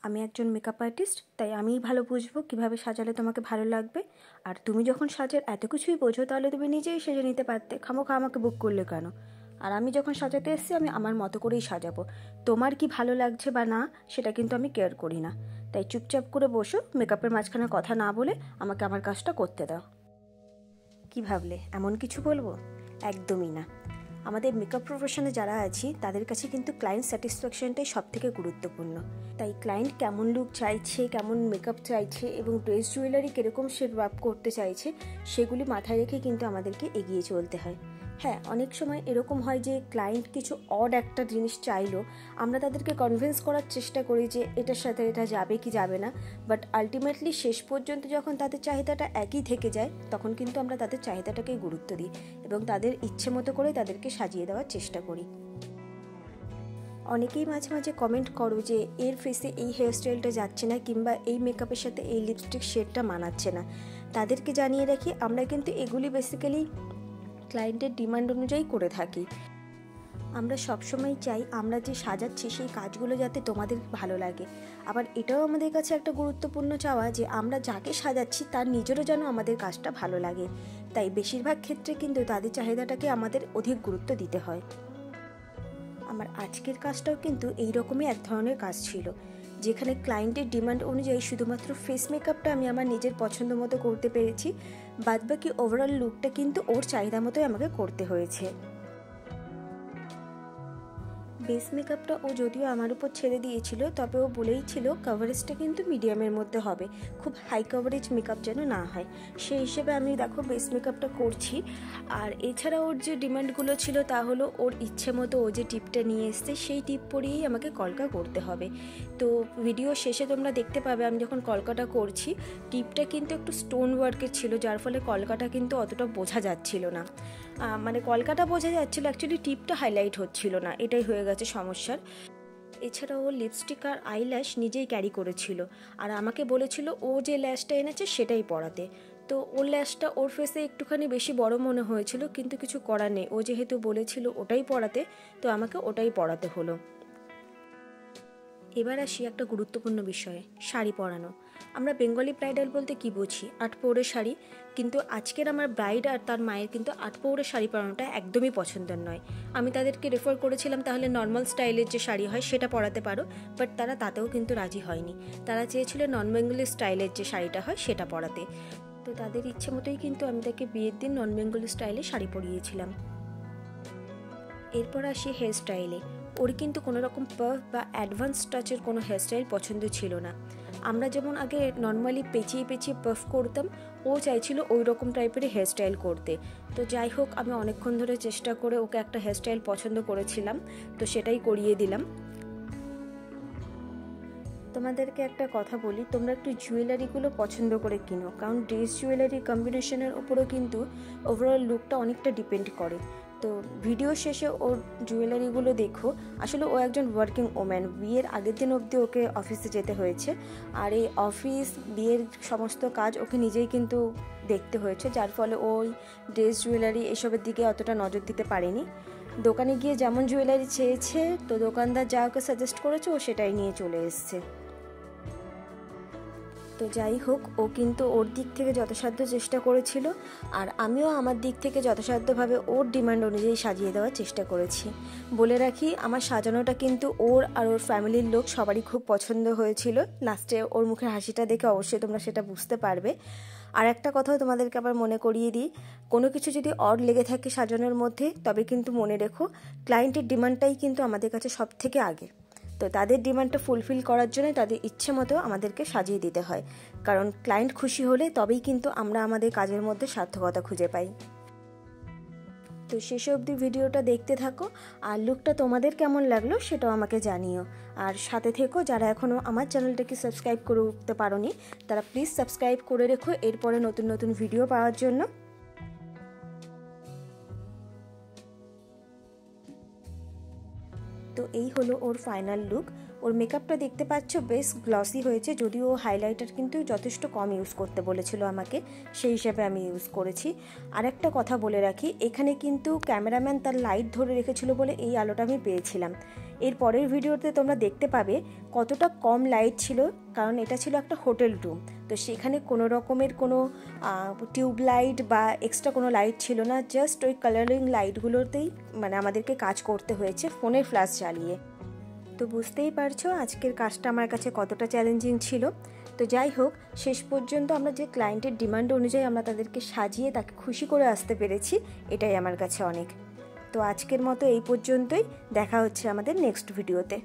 আমি একজন makeup artist, তাই আমিই ভালো বুঝবো কীভাবে সাজালে তোমাকে ভালো লাগবে। আর তুমি যখন সাজার এত কিছুই বোঝো, তাহলে তুমি নিজেই সেজে নিতে পারতে, খামোখা আমাকে বুক করলে কেন? আর আমি যখন সাজাতে এসেছি, আমি আমার মতো করেই সাজাবো। তোমার কি ভালো লাগছে বা না, সেটা কিন্তু আমি কেয়ার করি না। তাই চুপচাপ করে বসো, মেকআপের মাঝখানে কথা না বলে আমাকে আমার কাজটা করতে দাও। কি ভাবলে এমন কিছু বলবো? একদমই না। আমাদের মেকআপ প্রফেশনে যারা আছি, তাদের কাছে কিন্তু ক্লায়েন্ট স্যাটিসফ্যাকশনটাই সবথেকে গুরুত্বপূর্ণ। তাই ক্লায়েন্ট কেমন লুক চাইছে, কেমন মেকআপ চাইছে এবং ড্রেস জুয়েলারি কীরকম সে আপ করতে চাইছে, সেগুলি মাথায় রেখে কিন্তু আমাদেরকে এগিয়ে চলতে হয়। হ্যাঁ, অনেক সময় এরকম হয় যে ক্লায়েন্ট কিছু অড একটা জিনিস চাইলো, আমরা তাদেরকে কনভিন্স করার চেষ্টা করি যে এটার সাথে এটা যাবে কি যাবে না, বাট আলটিমেটলি শেষ পর্যন্ত যখন তাদের চাহিদাটা একই থেকে যায়, তখন কিন্তু আমরা তাদের চাহিদাটাকেই গুরুত্ব দিই এবং তাদের ইচ্ছে মতো করে তাদেরকে সাজিয়ে দেওয়ার চেষ্টা করি। অনেকেই মাঝে মাঝে কমেন্ট করো যে এর ফেসে এই হেয়ারস্টাইলটা যাচ্ছে না, কিংবা এই মেকআপের সাথে এই লিপস্টিক শেডটা মানাচ্ছে না। তাদেরকে জানিয়ে রাখি, আমরা কিন্তু এগুলি বেসিক্যালি ক্লায়েন্টের ডিমান্ড অনুযায়ী করে থাকি। আমরা সবসময় চাই আমরা যে সাজাচ্ছি সেই কাজগুলো যাতে তোমাদের ভালো লাগে। আবার এটাও আমাদের কাছে একটা গুরুত্বপূর্ণ চাওয়া যে আমরা যাকে সাজাচ্ছি তার নিজেরও যেন আমাদের কাজটা ভালো লাগে। তাই বেশিরভাগ ক্ষেত্রে কিন্তু তাদের চাহিদাটাকে আমাদের অধিক গুরুত্ব দিতে হয়। আমার আজকের কাজটাও কিন্তু এই রকমই এক ধরনের কাজ ছিল, যেখানে ক্লায়েন্টের ডিমান্ড অনুযায়ী শুধুমাত্র ফেস মেকআপটা আমি আমার নিজের পছন্দ মতো করতে পেরেছি, বাদবাকি ওভারঅল লুকটা কিন্তু ওর চাহিদা মতোই আমাকে করতে হয়েছে। বেস মেকআপটা ও যদিও আমার উপর ছেড়ে দিয়েছিল, তবে ও বলেই ছিল কভারেজটা কিন্তু মিডিয়ামের মধ্যে হবে, খুব হাই কভারেজ মেকআপ যেন না হয়। সেই হিসেবে আমি দেখো বেস মেকআপটা করছি। আর এছাড়া ওর যে ডিমান্ডগুলো ছিল তা হলো, ওর ইচ্ছে মতো ও যে টিপটা নিয়ে এসছে সেই টিপ পরিয়েই আমাকে কলকা করতে হবে। তো ভিডিও শেষে তোমরা দেখতে পাবে আমি যখন কলকাটা করছি, টিপটা কিন্তু একটু স্টোন ওয়ার্কের ছিল, যার ফলে কলকাটা কিন্তু অতটা বোঝা যাচ্ছিল না। মানে কলকাটা বোঝা যাচ্ছিল, অ্যাকচুয়ালি টিপটা হাইলাইট হচ্ছিল না, এটাই হয়ে গেছে সমস্যার। এছাড়া ও লিপস্টিক আর আইল্যাশ নিজেই ক্যারি করেছিল, আর আমাকে বলেছিল ও যে ল্যাশটা এনেছে সেটাই পরাতে। তো ওর ল্যাশটা ওর ফেসে একটুখানি বেশি বড় মনে হয়েছিল, কিন্তু কিছু করার নেই, ও যেহেতু বলেছিল ওটাই পরাতে, তো আমাকে ওটাই পরাতে হলো। এবার আসি একটা গুরুত্বপূর্ণ বিষয়ে, শাড়ি পরানো। আমরা বেঙ্গলি ব্রাইডাল বলতে কি বুঝি? আটপৌরে শাড়ি। কিন্তু আজকের আমার ব্রাইড আর তার মায়ের কিন্তু আটপৌরে শাড়ি পরানোটা একদমই পছন্দের নয়। আমি তাদেরকে রেফার করেছিলাম তাহলে নর্মাল স্টাইলের যে শাড়ি হয় সেটা পরাতে পারো, বাট তারা তাতেও কিন্তু রাজি হয়নি। তারা চেয়েছিল নন বেঙ্গলি স্টাইলের যে শাড়িটা হয় সেটা পরাতে। তো তাদের ইচ্ছে মতোই কিন্তু আমি তাকে বিয়ের দিন নন বেঙ্গলি স্টাইলে শাড়ি পরিয়েছিলাম। এরপর আসি হেয়ার স্টাইলে। ওর কিন্তু কোনো রকম পাফ বা অ্যাডভান্স টাচের কোনো হেয়ারস্টাইল পছন্দ ছিল না। আমরা যেমন আগে নর্মালি পেঁচিয়ে পেঁচিয়ে পাফ করতাম, ও চাইছিল ওই রকম টাইপের হেয়ারস্টাইল করতে। তো যাই হোক, আমি অনেকক্ষণ ধরে চেষ্টা করে ওকে একটা হেয়ারস্টাইল পছন্দ করেছিলাম, তো সেটাই করিয়ে দিলাম। তোমাদেরকে একটা কথা বলি, তোমরা একটু জুয়েলারিগুলো পছন্দ করে কিনো, কারণ ড্রেস জুয়েলারি কম্বিনেশনের উপরও কিন্তু ওভারঅল লুকটা অনেকটা ডিপেন্ড করে। তো ভিডিও শেষে ওর জুয়েলারিগুলো দেখো। আসলে ও একজন ওয়ার্কিং ওম্যান, বিয়ের আগের দিন অবধি ওকে অফিসে যেতে হয়েছে, আর এই অফিস বিয়ের সমস্ত কাজ ওকে নিজেই কিন্তু দেখতে হয়েছে, যার ফলে ওই ড্রেস জুয়েলারি এসবের দিকে অতটা নজর দিতে পারেনি। দোকানে গিয়ে যেমন জুয়েলারি চেয়েছে, তো দোকানদার যা ওকে সাজেস্ট করেছে ও সেটাই নিয়ে চলে এসছে। তো যাই হোক, ও কিন্তু ওর দিক থেকে যথাসাধ্য চেষ্টা করেছিল, আর আমিও আমার দিক থেকে যথাসাধ্যভাবে ওর ডিমান্ড অনুযায়ী সাজিয়ে দেওয়ার চেষ্টা করেছি। বলে রাখি, আমার সাজানোটা কিন্তু ওর আর ওর ফ্যামিলির লোক সবারই খুব পছন্দ হয়েছিল। লাস্টে ওর মুখে হাসিটা দেখে অবশ্যই তোমরা সেটা বুঝতে পারবে। আর একটা কথাও তোমাদেরকে আবার মনে করিয়ে দিই, কোনো কিছু যদি অড লেগে থাকে সাজানোর মধ্যে, তবে কিন্তু মনে রেখো ক্লায়েন্টের ডিমান্ডটাই কিন্তু আমাদের কাছে সব থেকে আগে। তো তাদের ডিমান্ডটা ফুলফিল করার জন্য তাদের ইচ্ছে মতো আমাদেরকে সাজিয়ে দিতে হয়, কারণ ক্লায়েন্ট খুশি হলে তবেই কিন্তু আমরা আমাদের কাজের মধ্যে সার্থকতা খুঁজে পাই। তো শেষ অবধি ভিডিওটা দেখতে থাকো, আর লুকটা তোমাদের কেমন লাগলো সেটাও আমাকে জানিও। আর সাথে থেকো, যারা এখনও আমার চ্যানেলটাকে সাবস্ক্রাইব করে উঠতে পারোনি তারা প্লিজ সাবস্ক্রাইব করে রেখো এরপরে নতুন নতুন ভিডিও পাওয়ার জন্য। তো এই হলো ওর ফাইনাল লুক। ওর মেকআপটা দেখতে পাচ্ছ বেশ গ্লসি হয়েছে, যদিও ও হাইলাইটার কিন্তু যথেষ্ট কম ইউজ করতে বলেছিল আমাকে, সেই হিসাবে আমি ইউজ করেছি। আর একটা কথা বলে রাখি, এখানে কিন্তু ক্যামেরাম্যান তার লাইট ধরে রেখেছিল বলে এই আলোটা আমি পেয়েছিলাম। এর পরের ভিডিওতে তোমরা দেখতে পাবে কতটা কম লাইট ছিল, কারণ এটা ছিল একটা হোটেল রুম। তো সেখানে কোনো রকমের কোনো টিউব লাইট বা এক্সট্রা কোনো লাইট ছিল না, জাস্ট ওই কালারিং লাইটগুলোতেই মানে আমাদেরকে কাজ করতে হয়েছে ফোনের ফ্ল্যাশ জ্বালিয়ে। তো বুঝতেই পারছো আজকের কাজটা আমার কাছে কতটা চ্যালেঞ্জিং ছিল। তো যাই হোক, শেষ পর্যন্ত আমরা যে ক্লায়েন্টের ডিমান্ড অনুযায়ী আমরা তাদেরকে সাজিয়ে তাকে খুশি করে আসতে পেরেছি, এটাই আমার কাছে অনেক। তো আজকের মতো এই পর্যন্তই, দেখা হচ্ছে আমাদের নেক্সট ভিডিওতে।